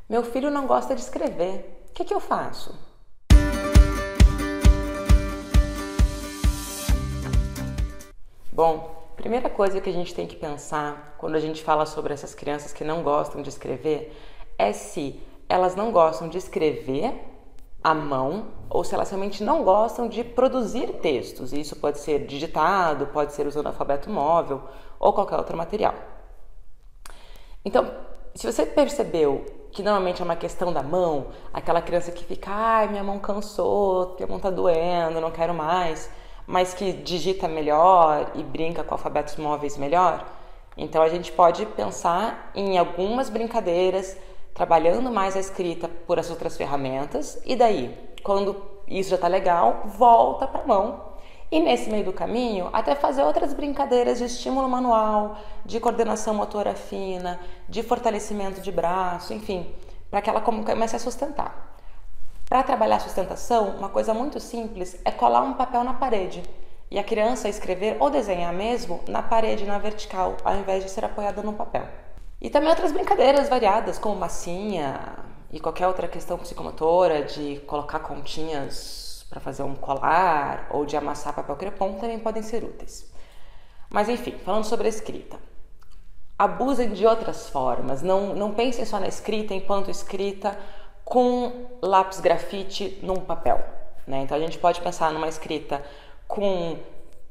Meu filho não gosta de escrever. O que eu faço? Bom, primeira coisa que a gente tem que pensar quando a gente fala sobre essas crianças que não gostam de escrever é se elas não gostam de escrever à mão ou se elas realmente não gostam de produzir textos. E isso pode ser digitado, pode ser usando alfabeto móvel ou qualquer outro material. Então, se você percebeu que normalmente é uma questão da mão, aquela criança que fica, ai, minha mão cansou, minha mão tá doendo, não quero mais, mas que digita melhor e brinca com alfabetos móveis melhor, então a gente pode pensar em algumas brincadeiras, trabalhando mais a escrita por as outras ferramentas, e daí, quando isso já tá legal, volta pra mão. E nesse meio do caminho, até fazer outras brincadeiras de estímulo manual, de coordenação motora fina, de fortalecimento de braço, enfim, para que ela comece a sustentar. Para trabalhar a sustentação, uma coisa muito simples é colar um papel na parede e a criança escrever ou desenhar mesmo na parede, na vertical, ao invés de ser apoiada no papel. E também outras brincadeiras variadas, como massinha e qualquer outra questão psicomotora, de colocar continhas para fazer um colar ou de amassar papel crepom também podem ser úteis. Mas enfim, falando sobre a escrita. Abusem de outras formas, não pensem só na escrita enquanto escrita com lápis grafite num papel, né? Então a gente pode pensar numa escrita com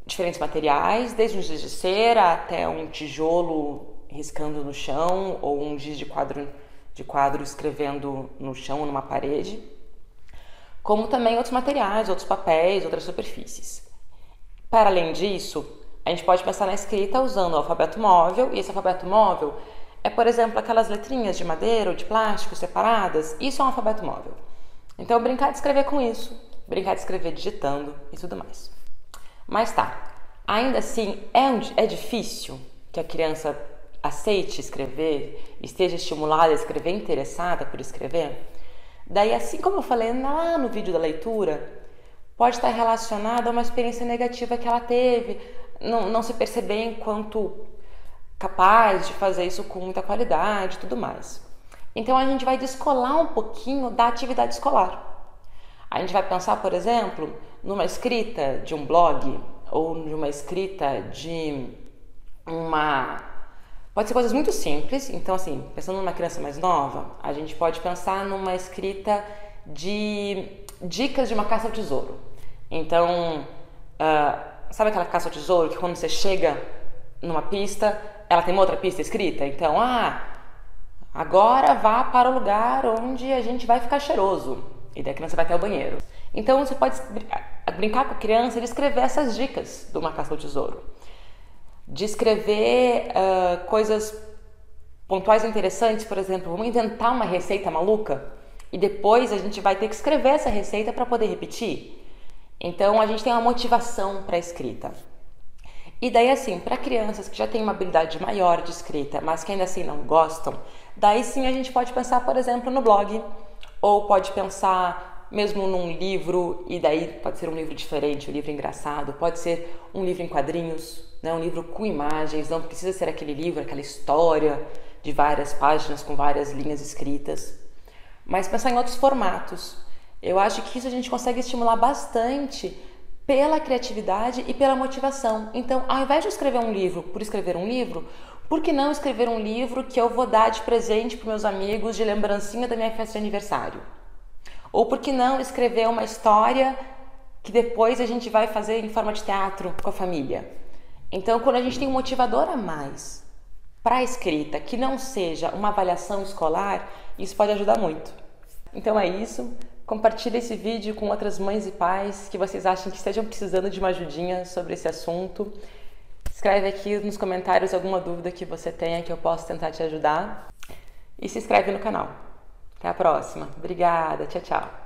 diferentes materiais, desde um giz de cera até um tijolo riscando no chão ou um giz de quadro escrevendo no chão ou numa parede, como também outros materiais, outros papéis, outras superfícies. Para além disso, a gente pode pensar na escrita usando o alfabeto móvel, e esse alfabeto móvel é, por exemplo, aquelas letrinhas de madeira ou de plástico separadas, isso é um alfabeto móvel. Então, brincar de escrever com isso, brincar de escrever digitando e tudo mais. Mas tá, ainda assim, é difícil que a criança aceite escrever, esteja estimulada a escrever, interessada por escrever? Daí, assim como eu falei lá no vídeo da leitura, pode estar relacionado a uma experiência negativa que ela teve, não se perceber enquanto capaz de fazer isso com muita qualidade e tudo mais. Então a gente vai descolar um pouquinho da atividade escolar. A gente vai pensar, por exemplo, numa escrita de um blog ou numa escrita de uma... Pode ser coisas muito simples. Então, assim, pensando numa criança mais nova, a gente pode pensar numa escrita de dicas de uma caça ao tesouro. Então, sabe aquela caça ao tesouro que quando você chega numa pista, ela tem uma outra pista escrita? Então, agora vá para o lugar onde a gente vai ficar cheiroso. E daí a criança vai até o banheiro. Então, você pode brincar com a criança e escrever essas dicas de uma caça ao tesouro. De escrever coisas pontuais interessantes, por exemplo, vamos inventar uma receita maluca e depois a gente vai ter que escrever essa receita para poder repetir. Então a gente tem uma motivação para a escrita. E daí assim, para crianças que já têm uma habilidade maior de escrita, mas que ainda assim não gostam, daí sim a gente pode pensar, por exemplo, no blog, ou pode pensar mesmo num livro, e daí pode ser um livro diferente, um livro engraçado, pode ser um livro em quadrinhos, né? Um livro com imagens, não precisa ser aquele livro, aquela história de várias páginas com várias linhas escritas, mas pensar em outros formatos. Eu acho que isso a gente consegue estimular bastante pela criatividade e pela motivação. Então, ao invés de escrever um livro por escrever um livro, por que não escrever um livro que eu vou dar de presente para meus amigos de lembrancinha da minha festa de aniversário? Ou por que não escrever uma história que depois a gente vai fazer em forma de teatro com a família? Então, quando a gente tem um motivador a mais para a escrita, que não seja uma avaliação escolar, isso pode ajudar muito. Então é isso. Compartilhe esse vídeo com outras mães e pais que vocês acham que estejam precisando de uma ajudinha sobre esse assunto. Escreve aqui nos comentários alguma dúvida que você tenha que eu possa tentar te ajudar. E se inscreve no canal. Até a próxima. Obrigada. Tchau, tchau.